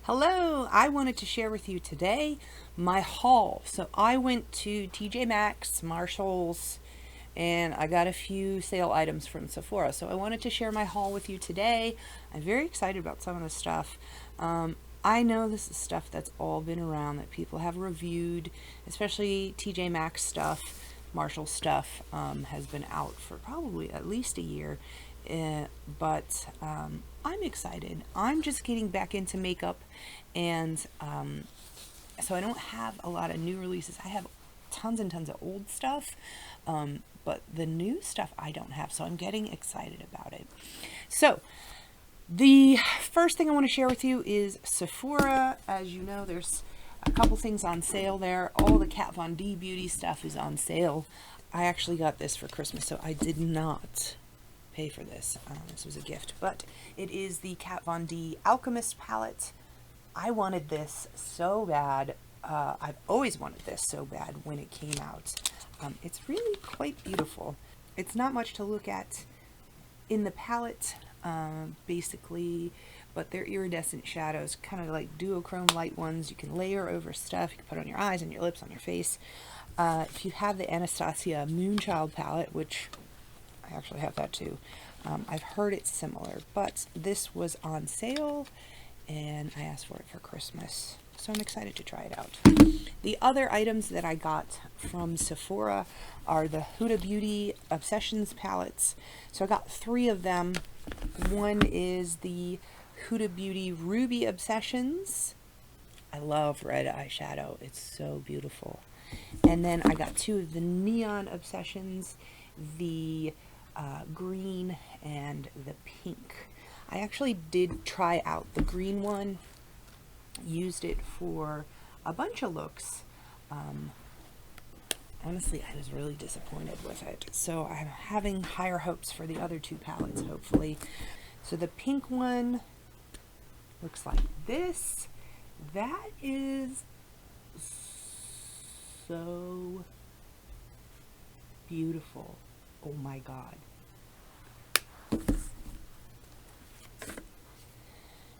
Hello, I wanted to share with you today my haul. So I went to TJ Maxx, Marshalls, and I got a few sale items from Sephora. So I wanted to share my haul with you today. I'm very excited about some of the stuff. I know this is stuff that's all been around that people have reviewed, especially TJ Maxx stuff. Marshall stuff has been out for probably at least a year, but I'm excited. I'm just getting back into makeup, and so I don't have a lot of new releases. I have tons and tons of old stuff, but the new stuff I don't have, so I'm getting excited about it. So, the first thing I want to share with you is Sephora. As you know, there's a couple things on sale there. All the Kat Von D beauty stuff is on sale. I actually got this for Christmas, so I did not pay for this. This was a gift, but it is the Kat Von D Alchemist palette. I wanted this so bad. I've always wanted this so bad when it came out. It's really quite beautiful. It's not much to look at in the palette, basically, but they're iridescent shadows, kind of like duochrome light ones. You can layer over stuff. You can put on your eyes and your lips, on your face. If you have the Anastasia Moonchild palette, which I actually have that too, I've heard it's similar, but this was on sale and I asked for it for Christmas, so I'm excited to try it out. The other items that I got from Sephora are the Huda Beauty Obsessions palettes. So I got 3 of them. One is the Huda Beauty Ruby Obsessions. I love red eyeshadow. It's so beautiful. And then I got 2 of the Neon Obsessions, the green and the pink. I actually did try out the green one, used it for a bunch of looks. Honestly, I was really disappointed with it, so I'm having higher hopes for the other 2 palettes, hopefully. So the pink one looks like this. That is so beautiful. Oh my god.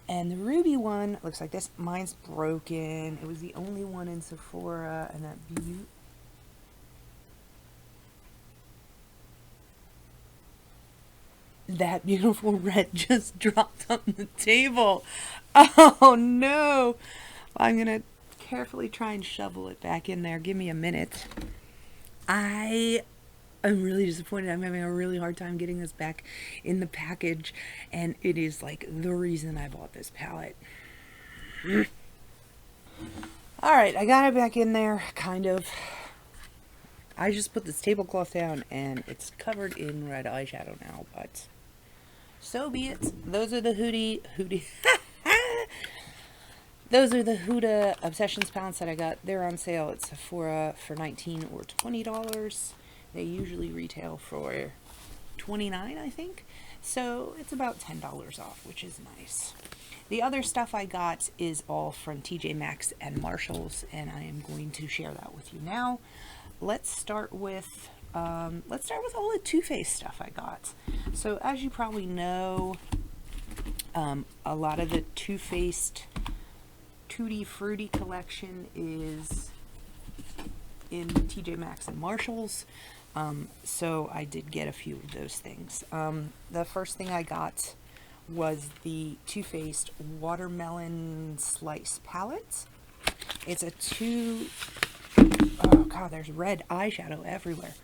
And the ruby one looks like this. Mine's broken. It was the only one in Sephora, and that beautiful red just dropped on the table. Oh no. I'm gonna carefully try and shovel it back in there. Give me a minute. I'm really disappointed. I'm having a really hard time getting this back in the package, and it is like the reason I bought this palette. Alright, I got it back in there, kind of. I just put this tablecloth down, and it's covered in red eyeshadow now, but so be it. Those are the Those are the Huda Obsessions palettes that I got. They're on sale at Sephora for $19 or $20. They usually retail for $29, I think. So it's about $10 off, which is nice. The other stuff I got is all from TJ Maxx and Marshalls, and I am going to share that with you now. Let's start with all the Too Faced stuff I got. So as you probably know, a lot of the Too Faced Tutti Frutti collection is in TJ Maxx and Marshalls. So I did get a few of those things. The first thing I got was the Too Faced Watermelon Slice palette. It's a oh god, there's red eyeshadow everywhere.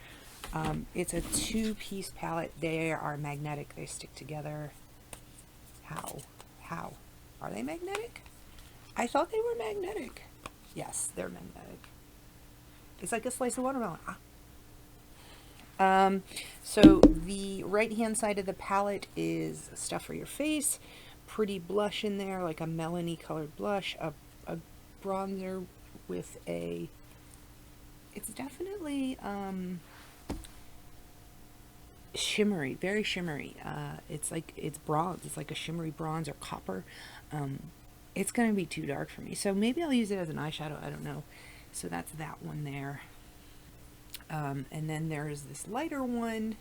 It's a 2-piece palette. They are magnetic. They stick together. How? Are they magnetic? I thought they were magnetic. Yes, they're magnetic. It's like a slice of watermelon. So the right hand side of the palette is stuff for your face. Pretty blush in there, like a melony colored blush. A bronzer with it's definitely shimmery, very shimmery. It's bronze. It's like a shimmery bronze or copper. It's going to be too dark for me, so maybe I'll use it as an eyeshadow. I don't know. So that's that one there. And then there is this lighter one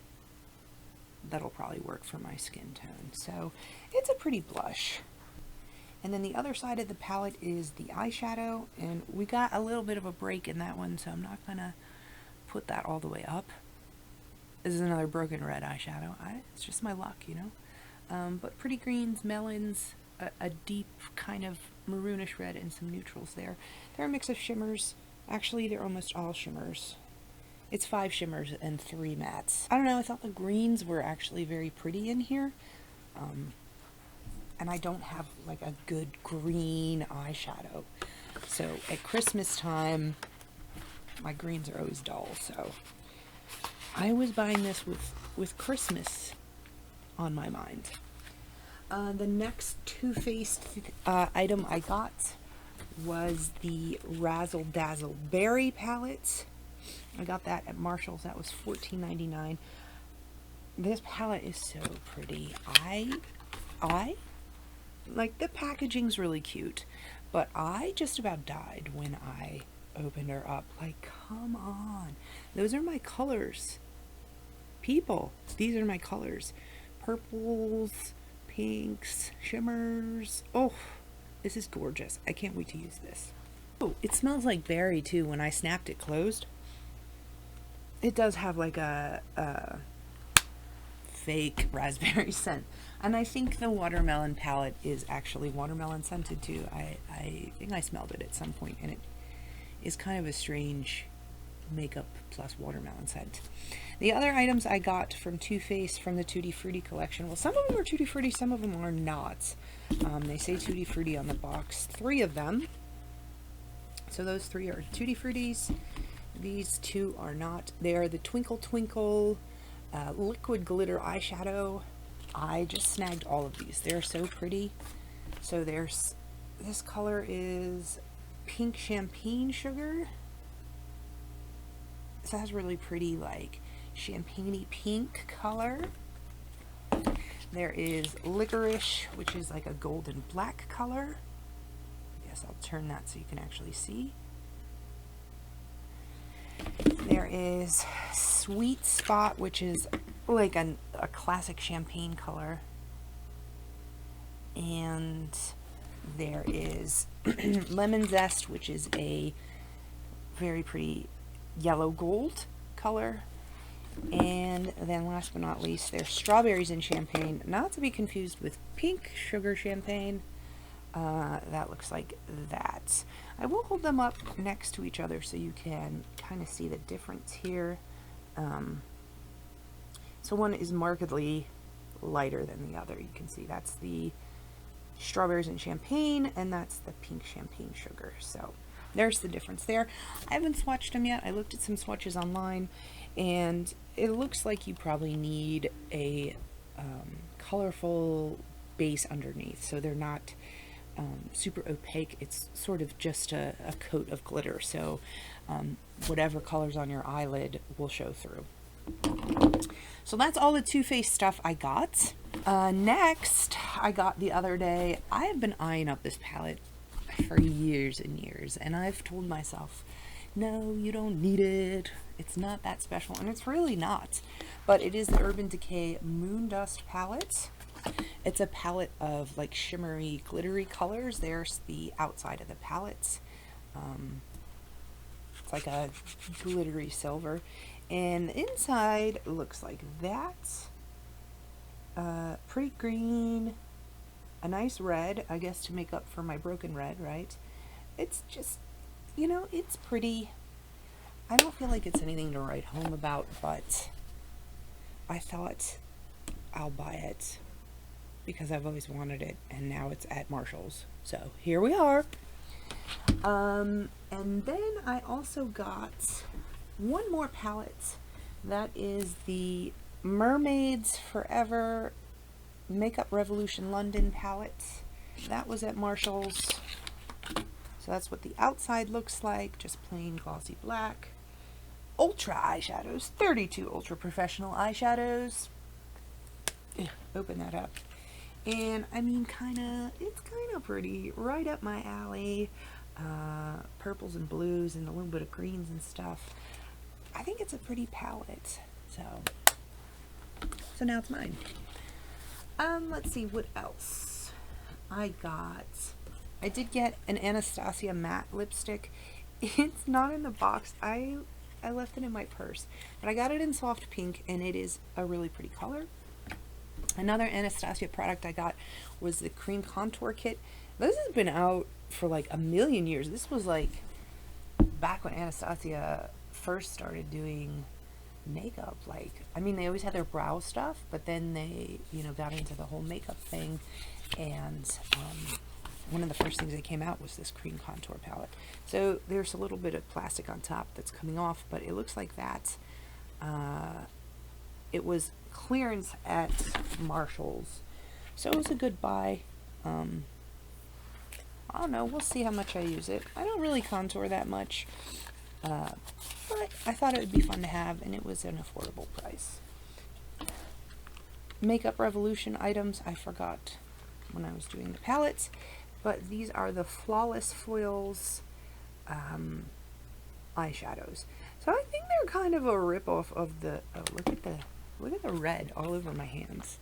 that'll probably work for my skin tone. So it's a pretty blush. And then the other side of the palette is the eyeshadow, and we got a little bit of a break in that one, so I'm not gonna put that all the way up. This is another broken red eyeshadow. It's just my luck, you know. But pretty greens, melons, a deep kind of maroonish red, and some neutrals there. They're a mix of shimmers. Actually, they're almost all shimmers. It's 5 shimmers and 3 mattes. I don't know, I thought the greens were actually very pretty in here. And I don't have like a good green eyeshadow. So at Christmas time, my greens are always dull. So I was buying this with Christmas on my mind. The next Too Faced item I got was the Razzle Dazzle Berry palette. I got that at Marshall's. That was $14.99. This palette is so pretty. I like, the packaging's really cute, but I just about died when I opened her up. Like, come on. Those are my colors. People, these are my colors. Purples, pinks, shimmers. Oh, this is gorgeous. I can't wait to use this. Oh, it smells like berry too. When I snapped it closed, it does have like a fake raspberry scent. And I think the watermelon palette is actually watermelon scented too. I think I smelled it at some point, and it is kind of a strange makeup plus watermelon scent. The other items I got from Too Faced from the Tutti Frutti collection, well, some of them are Tutti Frutti, some of them are not. They say Tutti Frutti on the box. 3 of them. So those 3 are Tutti Fruttis. These 2 are not. They are the Twinkle Twinkle liquid glitter eyeshadow. I just snagged all of these. They're so pretty. So there's, this color is pink champagne sugar. So that's really pretty, like champagne-y pink color. There is licorice, which is like a golden black color. I guess I'll turn that so you can actually see. There is Sweet Spot, which is like a classic champagne color. And there is Lemon Zest, which is a very pretty yellow gold color. And then last but not least, there's Strawberries in Champagne, not to be confused with Pink Sugar Champagne. That looks like that. I will hold them up next to each other so you can kind of see the difference here. So one is markedly lighter than the other. You can see that's the Strawberries in Champagne, and that's the Pink Champagne Sugar. So there's the difference there. I haven't swatched them yet. I looked at some swatches online, and it looks like you probably need a colorful base underneath, so they're not super opaque. It's sort of just a coat of glitter, so whatever colors on your eyelid will show through. So that's all the Too Faced stuff I got. Next, I got the other day, I have been eyeing up this palette for years and years, and I've told myself, no, you don't need it. It's not that special, and it's really not. But it is the Urban Decay Moon Dust palette. It's a palette of like shimmery, glittery colors. There's the outside of the palette. It's like a glittery silver. And the inside looks like that. Pretty green. A nice red, I guess, to make up for my broken red, right? It's just, you know, it's pretty. I don't feel like it's anything to write home about, but I thought I'll buy it because I've always wanted it, and now it's at Marshall's. So here we are. And then I also got one more palette. That is the Mermaids Forever Makeup Revolution London palette. That was at Marshall's. So that's what the outside looks like, just plain glossy black. Ultra eyeshadows, 32 ultra professional eyeshadows. Open that up. And I mean, it's kind of pretty, right up my alley. Purples and blues and a little bit of greens and stuff. I think it's a pretty palette. So now it's mine. Let's see what else. I got I did get an Anastasia matte lipstick. It's not in the box. I left it in my purse, but I got it in soft pink, and it is a really pretty color. Another Anastasia product I got was the cream contour kit. This has been out for like a million years. This was like back when Anastasia first started doing makeup. Like, I mean, they always had their brow stuff, but then they, you know, got into the whole makeup thing, and one of the first things they came out was this cream contour palette. So there's a little bit of plastic on top that's coming off, but it looks like that. It was clearance at Marshall's, so it was a good buy. I don't know, we'll see how much I use it. I don't really contour that much, but I thought it would be fun to have, and it was an affordable price. Makeup Revolution items, I forgot when I was doing the palettes, but these are the Flawless Foils eyeshadows. So I think they're kind of a rip-off of the, oh, look at the red all over my hands.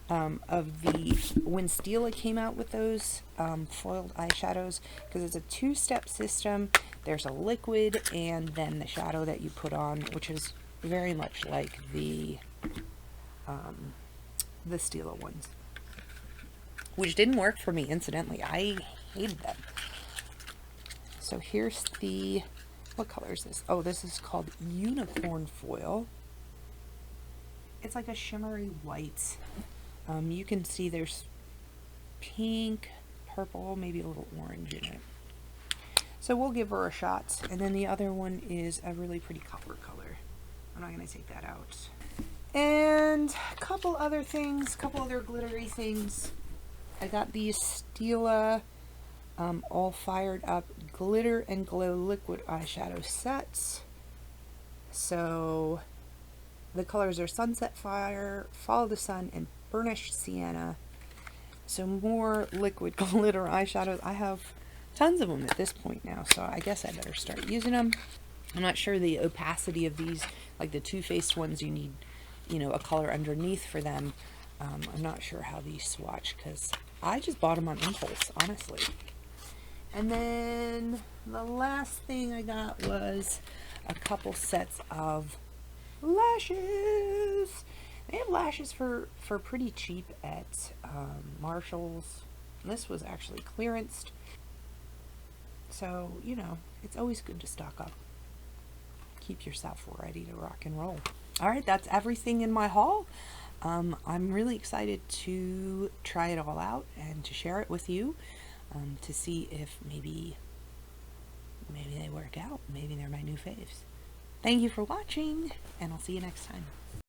Of the, when Stila came out with those foiled eyeshadows, because it's a two-step system. There's a liquid and then the shadow that you put on, which is very much like the Stila ones, which didn't work for me, incidentally. I hated them. So here's the, what color is this? Oh, this is called Unicorn Foil. It's like a shimmery white. You can see there's pink, purple, maybe a little orange in it. So we'll give her a shot. And then the other one is a really pretty copper color. I'm not going to take that out. And a couple other things, couple other glittery things. I got these Stila all fired up glitter and glow liquid eyeshadow sets. So the colors are Sunset Fire, Follow the Sun, and Burnished Sienna. So more liquid glitter eyeshadows. I have tons of them at this point now, so I guess I better start using them. I'm not sure the opacity of these, like the Too Faced ones, you need, you know, a color underneath for them. I'm not sure how these swatch, because I just bought them on impulse, honestly. And then the last thing I got was a couple sets of lashes. They have lashes for pretty cheap at Marshall's. This was actually clearanced. So, you know, it's always good to stock up. Keep yourself ready to rock and roll. Alright, that's everything in my haul. I'm really excited to try it all out and to share it with you, to see if maybe they work out. Maybe they're my new faves. Thank you for watching, and I'll see you next time.